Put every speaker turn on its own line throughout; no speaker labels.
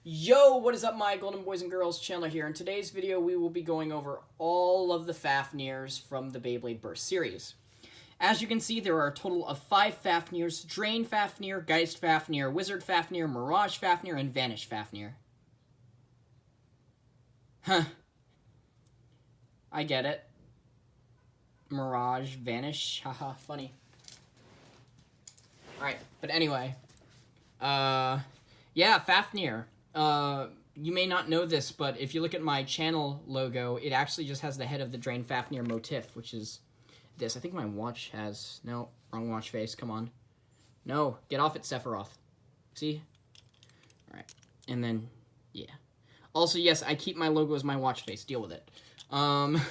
Yo, what is up, my golden boys and girls? Chandler here. In today's video, we will be going over all of the Fafnirs from the Beyblade Burst series. As you can see, there are a total of 5 Fafnirs: Drain Fafnir, Geist Fafnir, Wizard Fafnir, Mirage Fafnir, and Vanish Fafnir. Huh. I get it. Mirage, Vanish, haha, funny. Alright, but anyway. Yeah, Fafnir. You may not know this, but if you look at my channel logo, it actually just has the head of the Drain Fafnir motif, which is this. I think my watch has... No, wrong watch face, come on. No, get off it, Sephiroth. See? Alright, and then, yeah. Also, yes, I keep my logo as my watch face. Deal with it. I'm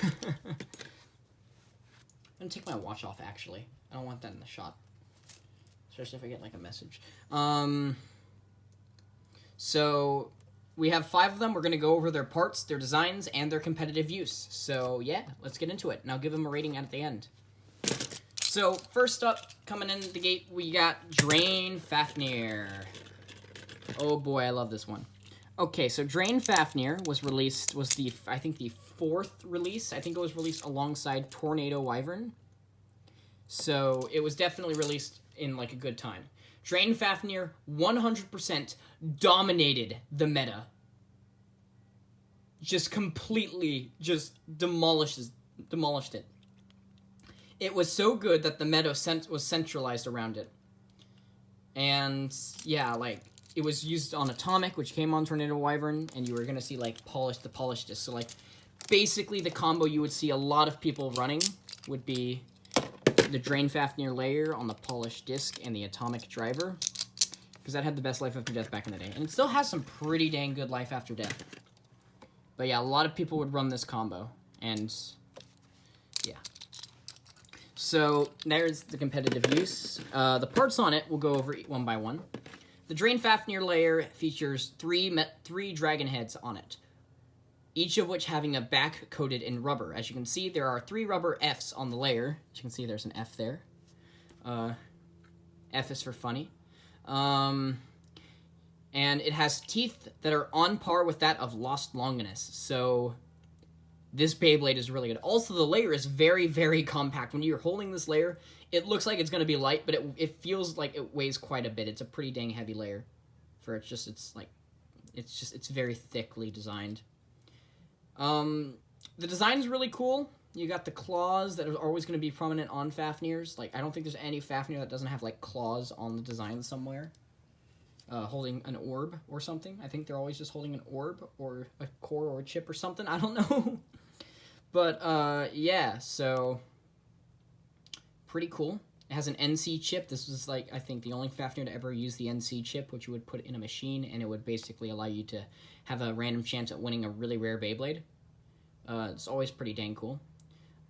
gonna take my watch off, actually. I don't want that in the shot. Especially if I get, like, a message. So, we have 5 of them. We're going to go over their parts, their designs, and their competitive use. So, yeah, let's get into it. And I'll give them a rating at the end. So, first up, coming in the gate, we got Drain Fafnir. Oh boy, I love this one. Okay, so Drain Fafnir was released, I think the 4th release. I think it was released alongside Tornado Wyvern. So, it was definitely released in, like, a good time. Drain Fafnir 100% dominated the meta. Just completely demolished it. It was so good that the meta was centralized around it. And yeah, like, it was used on Atomic, which came on Tornado Wyvern, and you were gonna see like the polished disc. So like basically the combo you would see a lot of people running would be the Drain Fafnir layer on the polished disc and the Atomic driver, because that had the best life after death back in the day, and it still has some pretty dang good life after death. But yeah, a lot of people would run this combo, and yeah. So there's the competitive use. The parts on it we'll go over one by one. The Drain Fafnir layer features three dragon heads on it, each of which having a back coated in rubber. As you can see, there are 3 rubber Fs on the layer. As you can see, there's an F there. F is for funny. And it has teeth that are on par with that of Lost Longinus. So this Beyblade is really good. Also, the layer is very, very compact. When you're holding this layer, it looks like it's going to be light, but it feels like it weighs quite a bit. It's a pretty dang heavy layer. It's very thickly designed. The design is really cool. You got the claws that are always going to be prominent on Fafnirs. Like, I don't think there's any Fafnir that doesn't have, like, claws on the design somewhere. Holding an orb or something. I think they're always just holding an orb or a core or a chip or something. I don't know. But, yeah, so pretty cool. It has an NC chip. This was, like, I think the only Fafnir to ever use the NC chip, which you would put in a machine, and it would basically allow you to have a random chance at winning a really rare Beyblade. It's always pretty dang cool.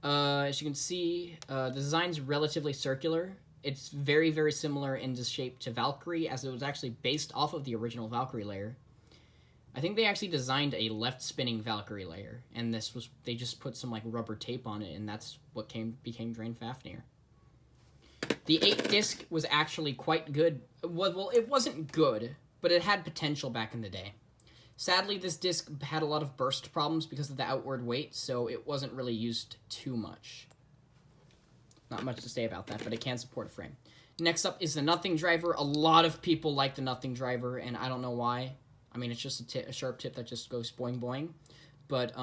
As you can see, the design's relatively circular. It's very, very similar in the shape to Valkyrie, as it was actually based off of the original Valkyrie layer. I think they actually designed a left-spinning Valkyrie layer, and they just put some like rubber tape on it, and that's what became Drain Fafnir. The 8-disc was actually quite good. Well, it wasn't good, but it had potential back in the day. Sadly, this disc had a lot of burst problems because of the outward weight, so it wasn't really used too much. Not much to say about that, but it can support a frame. Next up is the Nothing Driver. A lot of people like the Nothing Driver, and I don't know why. I mean, it's just a sharp tip that just goes boing boing. But, it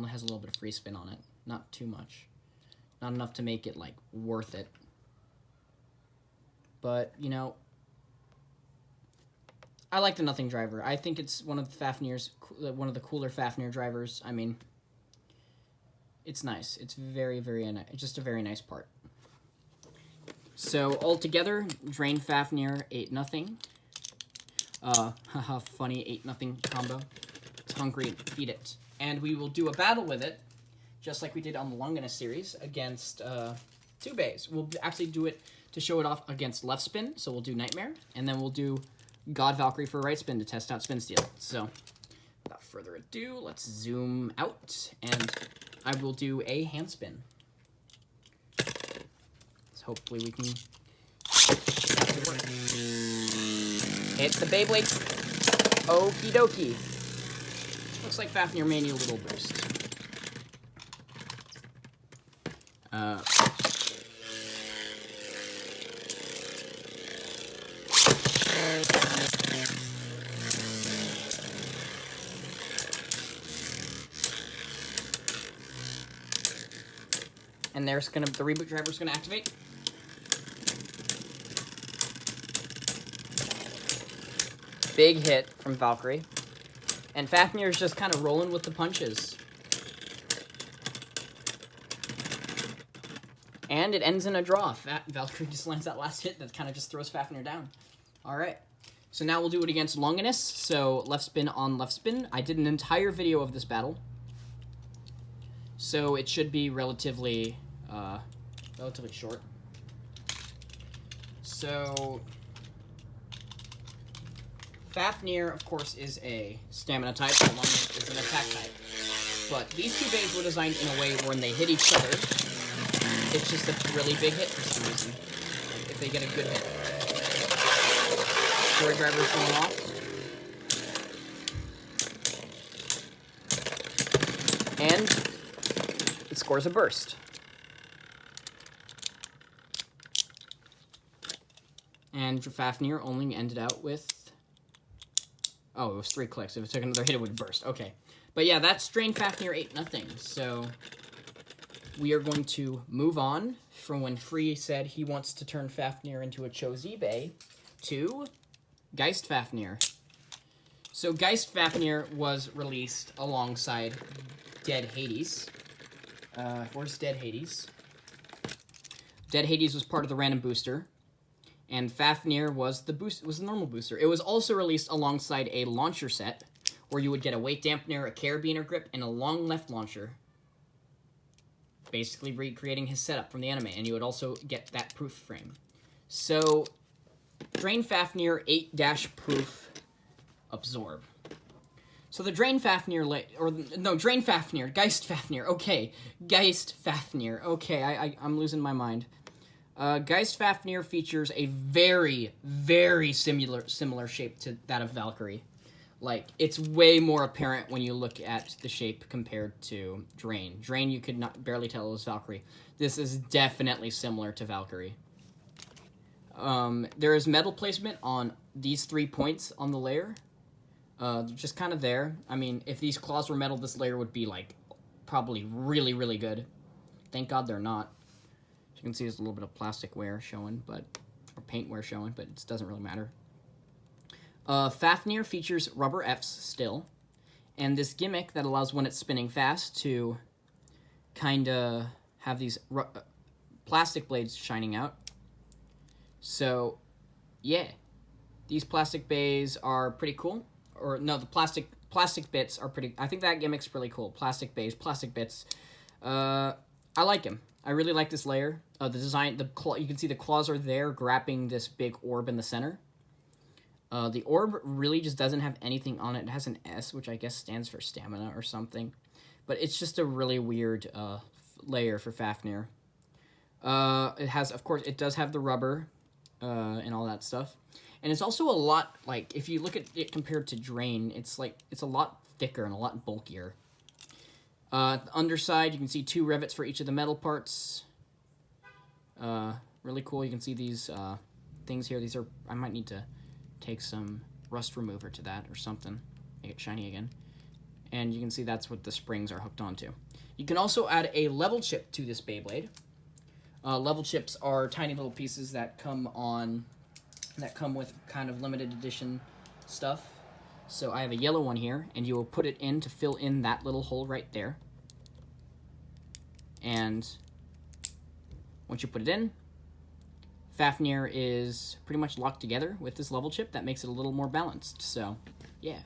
has a little bit of free spin on it. Not too much. Not enough to make it, like, worth it. But, you know, I like the Nothing Driver. I think it's one of the cooler Fafnir drivers. I mean, it's nice. It's very, very nice. It's just a very nice part. So, altogether, Drain Fafnir 8-0. Haha, funny 8-0 combo. It's hungry, feed it. And we will do a battle with it, just like we did on the Longinus series, against 2 bays. We'll actually do it to show it off against left spin, so we'll do Nightmare, and then we'll do God Valkyrie for right spin to test out spin steal. So, without further ado, let's zoom out, and I will do a hand spin. So hopefully we can Hit the Beyblade. Okie dokie. Looks like Fafnir may need a little boost. And there's the reboot driver's gonna activate. Big hit from Valkyrie. And Fafnir is just kind of rolling with the punches. And it ends in a draw. Valkyrie just lands that last hit that kind of just throws Fafnir down. Alright. So now we'll do it against Longinus. So left spin on left spin. I did an entire video of this battle. So it should be relatively short. So Fafnir, of course, is a stamina type, Longinus is an attack type. But these two bays were designed in a way where when they hit each other, it's just a really big hit for some reason. If they get a good hit. Story driver's going off. And it scores a burst. And Fafnir only ended out with... Oh, it was 3 clicks. If it took another hit, it would burst. Okay. But yeah, that's Drain Fafnir 8-0. So we are going to move on from when Free said he wants to turn Fafnir into a Chozi Bay to Geist Fafnir. So Geist Fafnir was released alongside Dead Hades. Where's Dead Hades? Dead Hades was part of the random booster. And Fafnir was the normal booster. It was also released alongside a launcher set, where you would get a weight dampener, a carabiner grip, and a long left launcher. Basically recreating his setup from the anime, and you would also get that proof frame. So, Drain Fafnir 8-proof absorb. So the Drain Fafnir, Drain Fafnir, Geist Fafnir, okay. Geist Fafnir, okay, I'm losing my mind. Geist Fafnir features a very, very similar shape to that of Valkyrie. Like, it's way more apparent when you look at the shape compared to Drain. Drain, you could barely tell it was Valkyrie. This is definitely similar to Valkyrie. There is metal placement on these 3 points on the layer. Just kind of there. I mean, if these claws were metal, this layer would be, like, probably really, really good. Thank God they're not. You can see there's a little bit of plastic wear showing, or paint wear showing, but it doesn't really matter. Fafnir features rubber Fs still, and this gimmick that allows when it's spinning fast to kind of have these plastic blades shining out. So, yeah, these plastic bays are pretty cool. Or no, the plastic bits are pretty. I think that gimmick's really cool. Plastic bays, plastic bits. I like him. I really like this layer. The design, you can see the claws are there, grabbing this big orb in the center. The orb really just doesn't have anything on it. It has an S, which I guess stands for stamina or something. But it's just a really weird layer for Fafnir. It has, of course, it does have the rubber and all that stuff. And it's also a lot, like, if you look at it compared to Drain, it's a lot thicker and a lot bulkier. The underside, you can see 2 rivets for each of the metal parts. Really cool. You can see these things here. These are, I might need to take some rust remover to that or something. Make it shiny again. And you can see that's what the springs are hooked onto. You can also add a level chip to this Beyblade. Level chips are tiny little pieces that come with kind of limited edition stuff. So I have a yellow one here, and you will put it in to fill in that little hole right there. And once you put it in, Fafnir is pretty much locked together with this level chip. That makes it a little more balanced. So, yeah.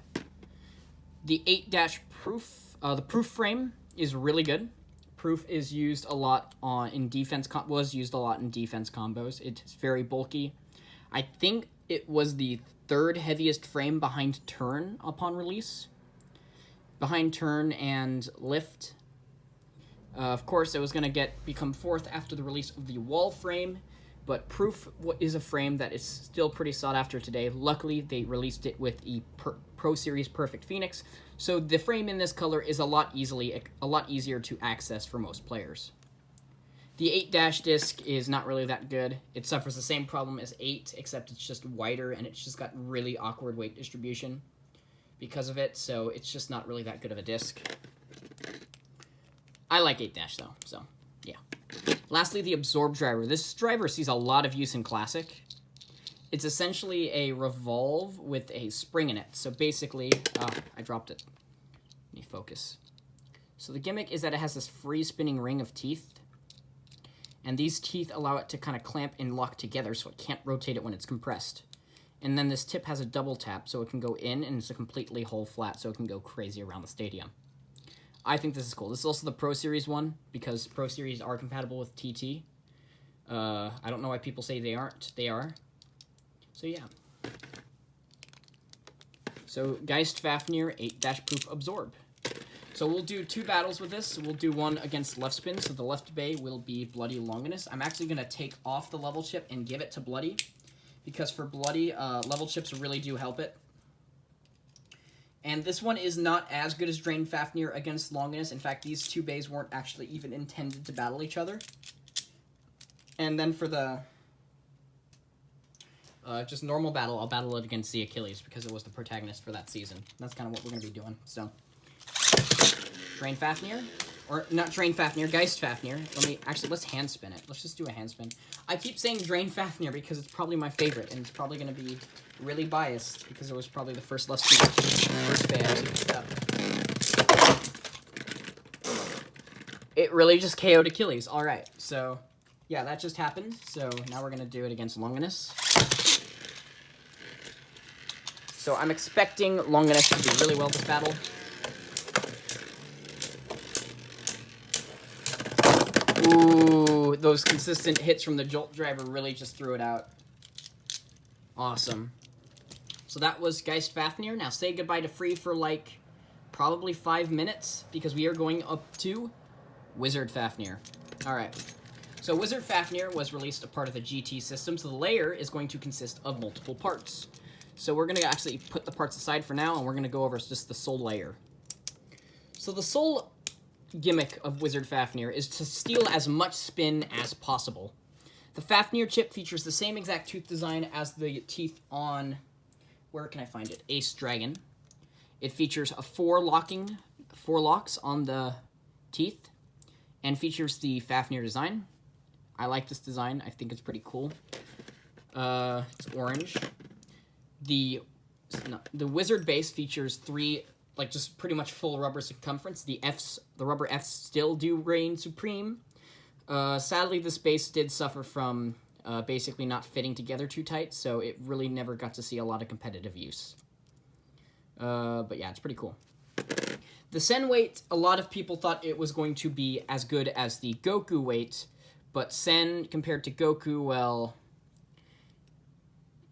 The 8-proof, the proof frame is really good. Proof is used a lot in defense. Was used a lot in defense combos. It's very bulky. I think it was the 3rd heaviest frame behind Turn upon release. Behind Turn and Lift. Of course, it was going to become 4th after the release of the Wall frame, But Proof is a frame that is still pretty sought after today. Luckily, they released it with the Pro Series Perfect Phoenix, so the frame in this color is a lot easier to access for most players. The 8- disc is not really that good. It suffers the same problem as 8, except it's just wider, and it's just got really awkward weight distribution because of it, so it's just not really that good of a disc. I like 8- though, so yeah. Lastly, the Absorb driver. This driver sees a lot of use in Classic. It's essentially a revolve with a spring in it. So basically, I dropped it. Let me focus. So the gimmick is that it has this free spinning ring of teeth. And these teeth allow it to kind of clamp and lock together so it can't rotate it when it's compressed. And then this tip has a double tap so it can go in and it's a completely whole flat so it can go crazy around the stadium. I think this is cool. This is also the Pro Series one because Pro Series are compatible with TT. I don't know why people say they aren't. They are. So yeah. So Geist Fafnir 8- Proof Absorb. So we'll do 2 battles with this. We'll do one against left spin, so the left bay will be Bloody Longinus. I'm actually going to take off the level chip and give it to Bloody, because for Bloody, level chips really do help it. And this one is not as good as Drain Fafnir against Longinus. In fact, these 2 bays weren't actually even intended to battle each other. And then for the just normal battle, I'll battle it against the Achilles because it was the protagonist for that season. That's kind of what we're going to be doing. So, Drain Fafnir, or not Drain Fafnir, Geist Fafnir. Let's hand spin it. Let's just do a hand spin. I keep saying Drain Fafnir because it's probably my favorite, and it's probably going to be really biased because it was probably the first first bay I actually picked up. It really just KO'd Achilles. All right, so yeah, that just happened. So now we're going to do it against Longinus. So I'm expecting Longinus to do really well this battle. Ooh, those consistent hits from the Jolt driver really just threw it out. Awesome. So that was Geist Fafnir. Now say goodbye to Free for like probably 5 minutes because we are going up to Wizard Fafnir. Alright. So Wizard Fafnir was released a part of the GT system, so the layer is going to consist of multiple parts. So we're going to actually put the parts aside for now, and we're going to go over just the sole layer. So the sole gimmick of Wizard Fafnir is to steal as much spin as possible. The Fafnir chip features the same exact tooth design as the teeth on, where can I find it? Ace Dragon. It features a 4 locks on the teeth, and features the Fafnir design. I like this design. I think it's pretty cool. It's orange. The Wizard base features 3, like, just pretty much full rubber circumference. The rubber Fs still do reign supreme. Sadly, this base did suffer from basically not fitting together too tight, so it really never got to see a lot of competitive use. But yeah, it's pretty cool. The Sen weight, a lot of people thought it was going to be as good as the Goku weight, but Sen compared to Goku, well,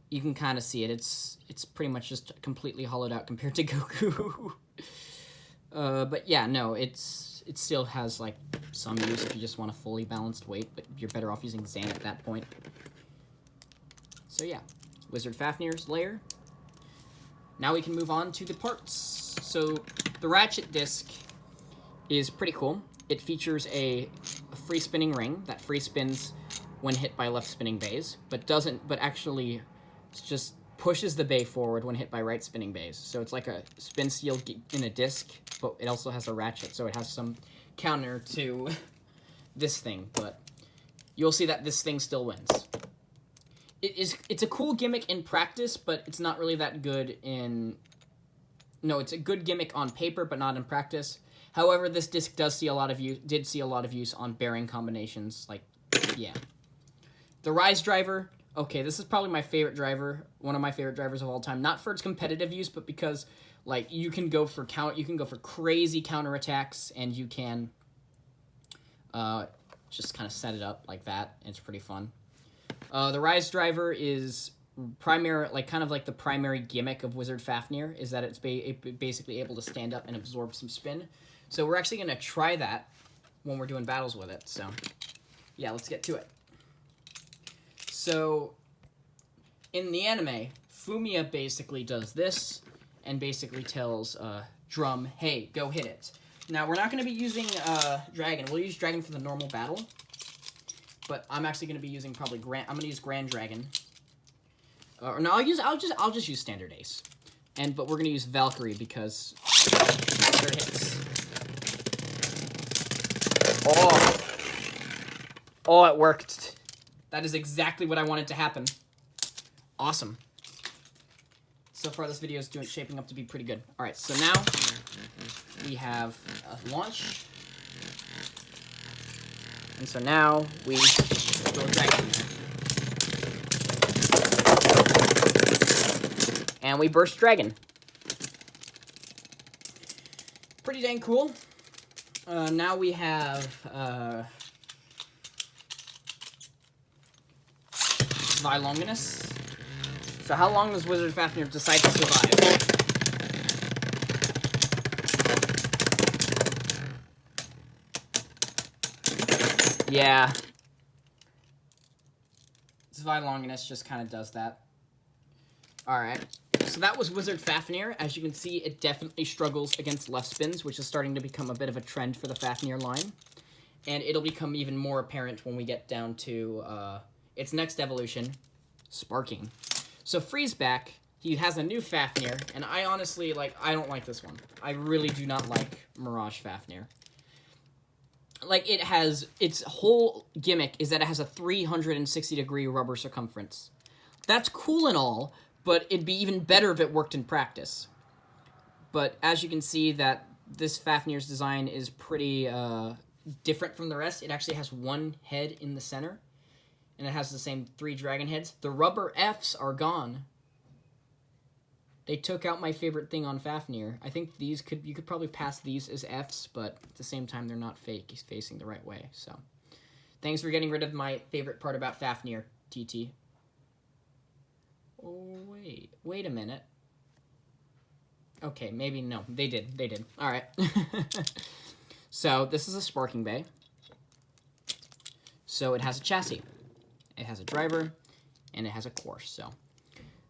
you can kind of see it. It's pretty much just completely hollowed out compared to Goku. But yeah, no, it still has like some use if you just want a fully balanced weight, but you're better off using Zan at that point. So yeah, Wizard Fafnir's layer. Now we can move on to the parts. So the ratchet disc is pretty cool. It features a free spinning ring that free spins when hit by left spinning bays, but actually just pushes the bay forward when hit by right spinning bays. So it's like a spin seal in a disc, but it also has a ratchet, so it has some counter to this thing, but you'll see that this thing still wins. It's a cool gimmick in practice, but it's not really that good in... No, it's a good gimmick on paper, but not in practice. However, this disc did see a lot of use on bearing combinations, like, yeah. The Rise driver, okay, this is probably my favorite driver, one of my favorite drivers of all time. Not for its competitive use, but because, like, you can go for crazy counterattacks, and you can just kind of set it up like that, and it's pretty fun. The Rise driver is kind of like the primary gimmick of Wizard Fafnir, is that it's basically able to stand up and absorb some spin. So we're actually going to try that when we're doing battles with it. So yeah, let's get to it. So, in the anime, Fumiya basically does this, and basically tells Drum, hey, go hit it. Now, we're not going to be using Dragon. We'll use Dragon for the normal battle. But I'm actually going to be using probably I'm going to use Grand Dragon. Or no, I'll just use Standard Ace. But we're going to use Valkyrie because better hits. Oh, it worked. That is exactly what I wanted to happen. Awesome. So far, this video is shaping up to be pretty good. All right, so now we have a launch. And so now we throw a dragon in there. And we burst dragon. Pretty dang cool. Now we have Longinus. So how long does Wizard Fafnir decide to survive? Yeah. Longinus just kind of does that. Alright. So that was Wizard Fafnir. As you can see, it definitely struggles against left spins, which is starting to become a bit of a trend for the Fafnir line. And it'll become even more apparent when we get down to its next evolution, Sparking. So Freezeback, he has a new Fafnir, and I honestly, I don't like this one. I really do not like Mirage Fafnir. Its whole gimmick is that it has a 360-degree rubber circumference. That's cool and all, but it'd be even better if it worked in practice. But as you can see, that this Fafnir's design is pretty different from the rest. It actually has one head in the center, and it has the same 3 dragon heads. The rubber Fs are gone. They took out my favorite thing on Fafnir. I think you could probably pass these as Fs, but at the same time, they're not facing the right way. So, thanks for getting rid of my favorite part about Fafnir, TT. Oh, wait a minute. Okay, maybe no. They did. All right. So, this is a Sparking Bay. So, it has a chassis. It has a driver, and it has a core. So,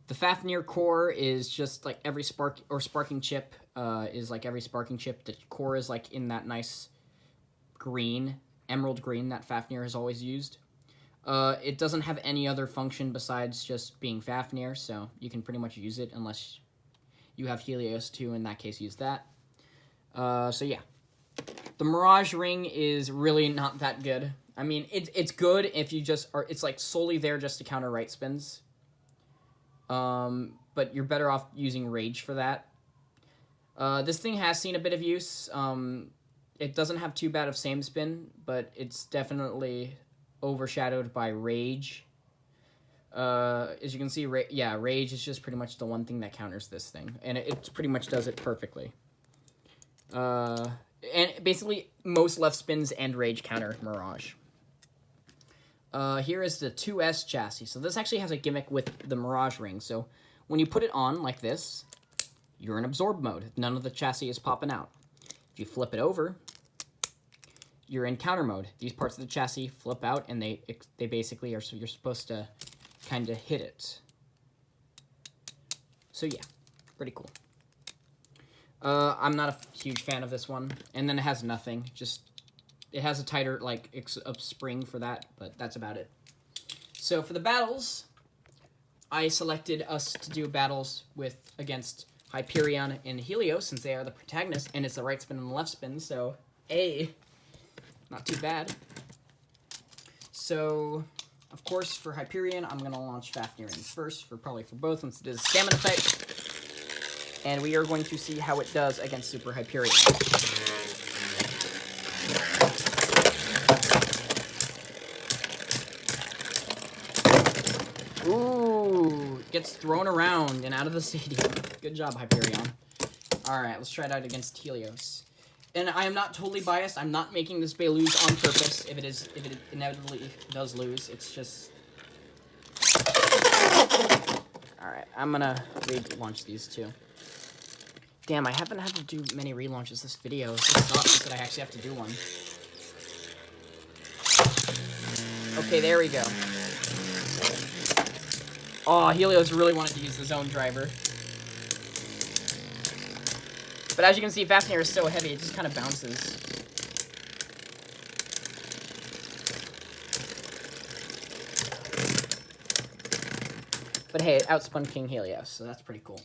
the Fafnir core is just like every Sparking chip is like every Sparking chip. The core is like in that nice green, emerald green that Fafnir has always used. It doesn't have any other function besides just being Fafnir, so you can pretty much use it unless you have Helios too. In that case, use that. So yeah. The Mirage Ring is really not that good. I mean, it's good if you just are. It's like solely there just to counter right spins. But you're better off using Rage for that. This thing has seen a bit of use. It doesn't have too bad of same spin, but it's definitely overshadowed by Rage. As you can see, Rage is just pretty much the one thing that counters this thing, and it pretty much does it perfectly. And basically, most left spins and Rage counter Mirage. Here is the 2S chassis. So this actually has a gimmick with the Mirage Ring. So when you put it on like this, you're in absorb mode. None of the chassis is popping out. If you flip it over, you're in counter mode. These parts of the chassis flip out, and they basically are, so you're supposed to kind of hit it. So yeah, pretty cool. I'm not a huge fan of this one. And then it has nothing. It has a tighter, a spring for that, but that's about it. So for the battles, I selected us to do battles against Hyperion and Helios, since they are the protagonists, and it's the right spin and the left spin, so not too bad. So, of course, for Hyperion, I'm going to launch Fafnir in first, probably for both, since it is Stamina type. And we are going to see how it does against Super Hyperion. Ooh, gets thrown around and out of the stadium. Good job, Hyperion. Alright, let's try it out against Helios. And I am not totally biased. I'm not making this Bay lose on purpose. If it inevitably does lose, it's just... Alright, I'm gonna relaunch these two. Damn, I haven't had to do many relaunches this video. It sucks that I actually have to do one. Okay, there we go. Oh, Helios really wanted to use the zone driver. But as you can see, Fafnir is so heavy, it just kind of bounces. But hey, it outspun King Helios, so that's pretty cool.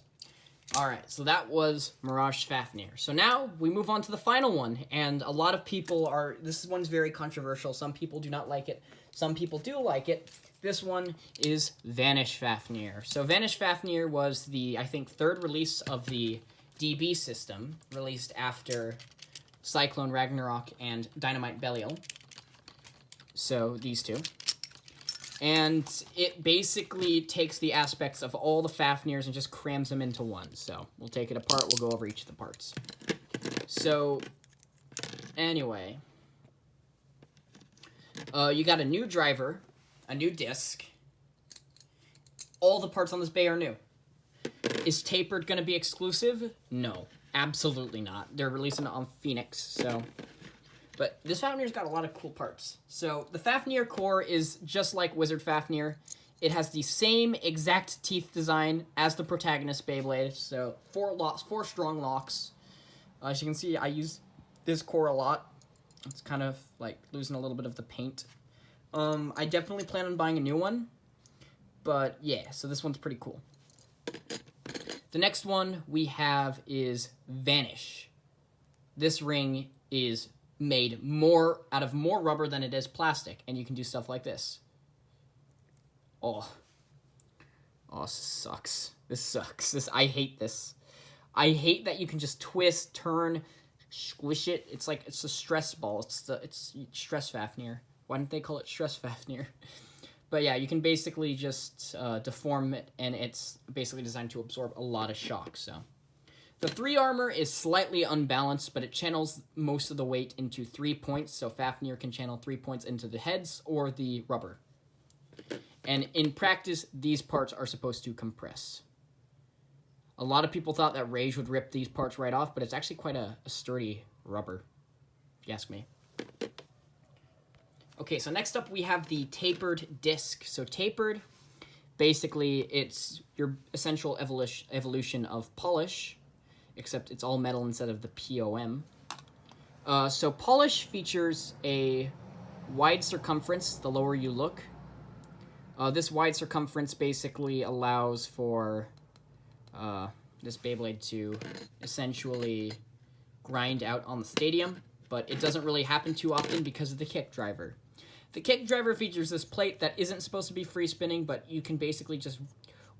Alright, so that was Mirage Fafnir. So now we move on to the final one, and a lot of people are... This one's very controversial. Some people do not like it. Some people do like it. This one is Vanish Fafnir. So Vanish Fafnir was the, I think, third release of the DB system, released after Cyclone Ragnarok and Dynamite Belial. So these two. And it basically takes the aspects of all the Fafnirs and just crams them into one. So we'll take it apart. We'll go over each of the parts. So anyway, you got a new driver, a new disc. All the parts on this bay are new. Is Tapered going to be exclusive? No, absolutely not. They're releasing it on Phoenix, so... But this Fafnir's got a lot of cool parts. So the Fafnir core is just like Wizard Fafnir. It has the same exact teeth design as the protagonist Beyblade. So 4 strong locks. As you can see, I use this core a lot. It's kind of like losing a little bit of the paint. I definitely plan on buying a new one. But yeah, so this one's pretty cool. The next one we have is Vanish. This ring is made out of more rubber than it is plastic, and you can do stuff like this. Oh, this sucks. This sucks. I hate this. I hate that you can just twist, turn, squish it. It's like it's a stress ball. It's stress Fafnir. Why didn't they call it stress Fafnir? But yeah, you can basically just deform it, and it's basically designed to absorb a lot of shock. So the 3 armor is slightly unbalanced, but it channels most of the weight into 3 points, so Fafnir can channel 3 points into the heads or the rubber. And in practice, these parts are supposed to compress. A lot of people thought that Rage would rip these parts right off, but it's actually quite a sturdy rubber, if you ask me. Okay, so next up we have the Tapered disc. So Tapered, basically, it's your essential evolution of Polish, except it's all metal instead of the POM. So Polish features a wide circumference the lower you look. This wide circumference basically allows for this Beyblade to essentially grind out on the stadium, but it doesn't really happen too often because of the kick driver. The kick driver features this plate that isn't supposed to be free spinning, but you can basically just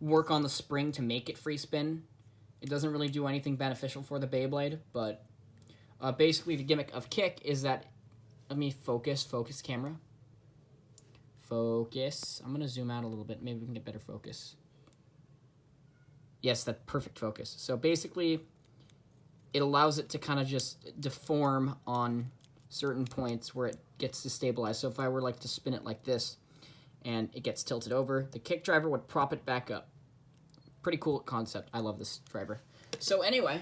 work on the spring to make it free spin. It doesn't really do anything beneficial for the Beyblade, but basically the gimmick of kick is that... Let me focus camera. Focus. I'm going to zoom out a little bit. Maybe we can get better focus. Yes, that's perfect focus. So basically, it allows it to kind of just deform on certain points where it gets to stabilize. So if I were like to spin it like this and it gets tilted over, the kick driver would prop it back up. Pretty cool concept. I love this driver. So anyway,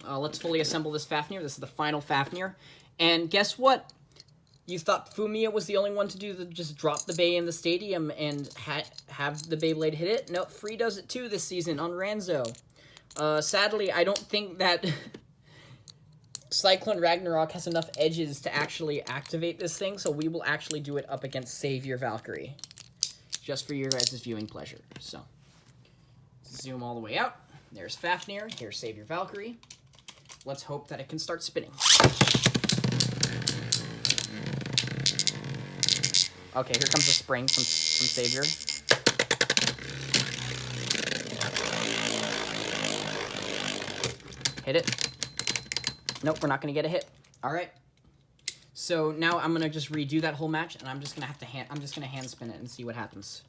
let's fully assemble this Fafnir. This is the final Fafnir. And guess what? You thought Fumiya was the only one to do just drop the Bay in the stadium and have the Beyblade hit it? No, Free does it too this season on Ranzo. Sadly, I don't think that Cyclone Ragnarok has enough edges to actually activate this thing, so we will actually do it up against Savior Valkyrie. Just for your guys' viewing pleasure. So, zoom all the way out. There's Fafnir. Here's Savior Valkyrie. Let's hope that it can start spinning. Okay, here comes the spring from Savior. Hit it. Nope, we're not going to get a hit. All right. So now I'm going to just redo that whole match, and I'm just going to hand spin it and see what happens.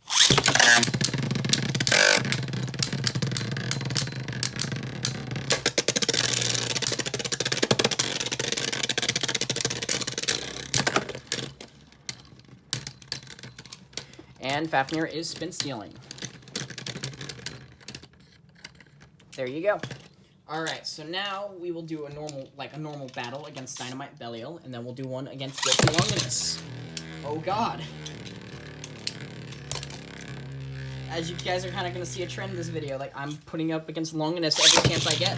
And Fafnir is spin stealing. There you go. Alright, so now we will do a normal battle against Dynamite Belial, and then we'll do one against Guilty Longinus. Oh god. as you guys are kind of going to see a trend in this video, like, I'm putting up against Longinus every chance I get.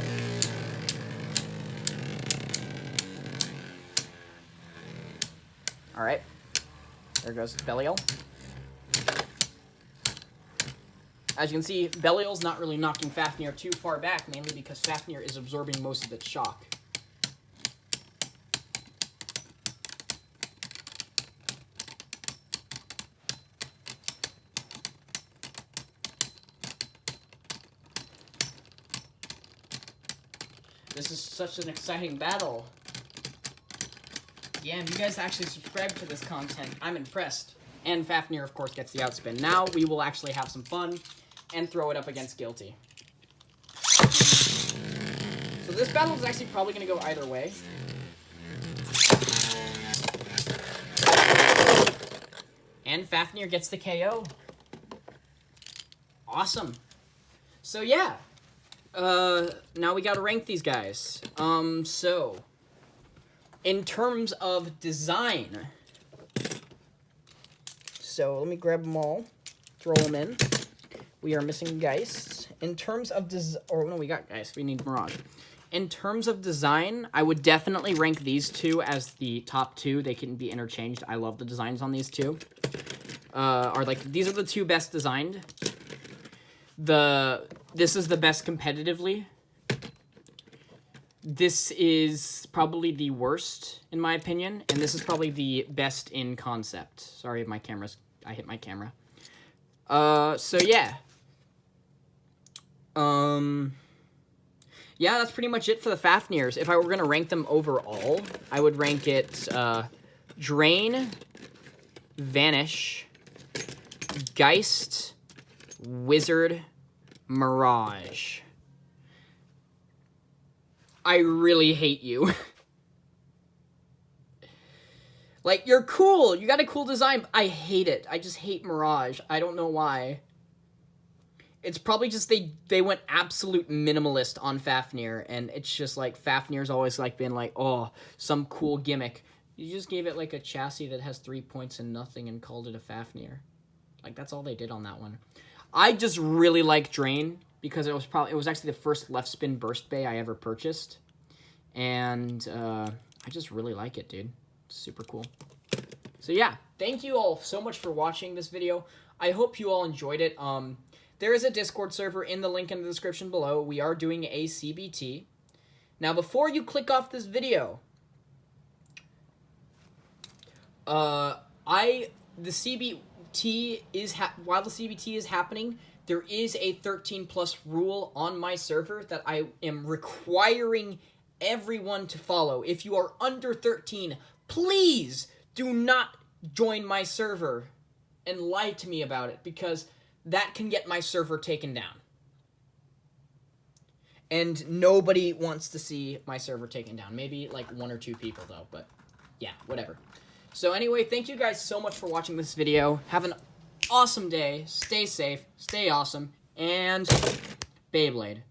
Alright. There goes Belial. As you can see, Belial's not really knocking Fafnir too far back, mainly because Fafnir is absorbing most of its shock. This is such an exciting battle. Yeah, and you guys actually subscribe to this content. I'm impressed. And Fafnir, of course, gets the outspin. Now we will actually have some fun and throw it up against Guilty. So this battle is actually probably going to go either way. And Fafnir gets the KO. Awesome. So yeah. Now we got to rank these guys. So in terms of design. So let me grab them all. Throw them in. We are missing Geist. In terms of no, we got Geist. We need Mirage. In terms of design, I would definitely rank these two as the top two. They can be interchanged. I love the designs on these two. These are the two best designed. This is the best competitively. This is probably the worst, in my opinion. And this is probably the best in concept. Sorry, I hit my camera. So yeah. Yeah, that's pretty much it for the Fafnirs. If I were going to rank them overall, I would rank it, Drain, Vanish, Geist, Wizard, Mirage. I really hate you. Like, you're cool. You got a cool design. I hate it. I just hate Mirage. I don't know why. It's probably just they went absolute minimalist on Fafnir, and it's just like Fafnir's always like been like, oh, some cool gimmick. You just gave it like a chassis that has 3 points and nothing and called it a Fafnir. Like, that's all they did on that one. I just really like Drain because it was actually the first left spin burst bay I ever purchased, and I just really like it, dude. It's super cool. So yeah, thank you all so much for watching this video. I hope you all enjoyed it. There is a Discord server in the link in the description below. We are doing a CBT. Now, before you click off this video, while the CBT is happening, there is a 13+ rule on my server that I am requiring everyone to follow. If you are under 13, please do not join my server and lie to me about it, because that can get my server taken down. And nobody wants to see my server taken down. Maybe like 1 or 2 people though, but yeah, whatever. So anyway, thank you guys so much for watching this video. Have an awesome day. Stay safe, stay awesome, and Beyblade.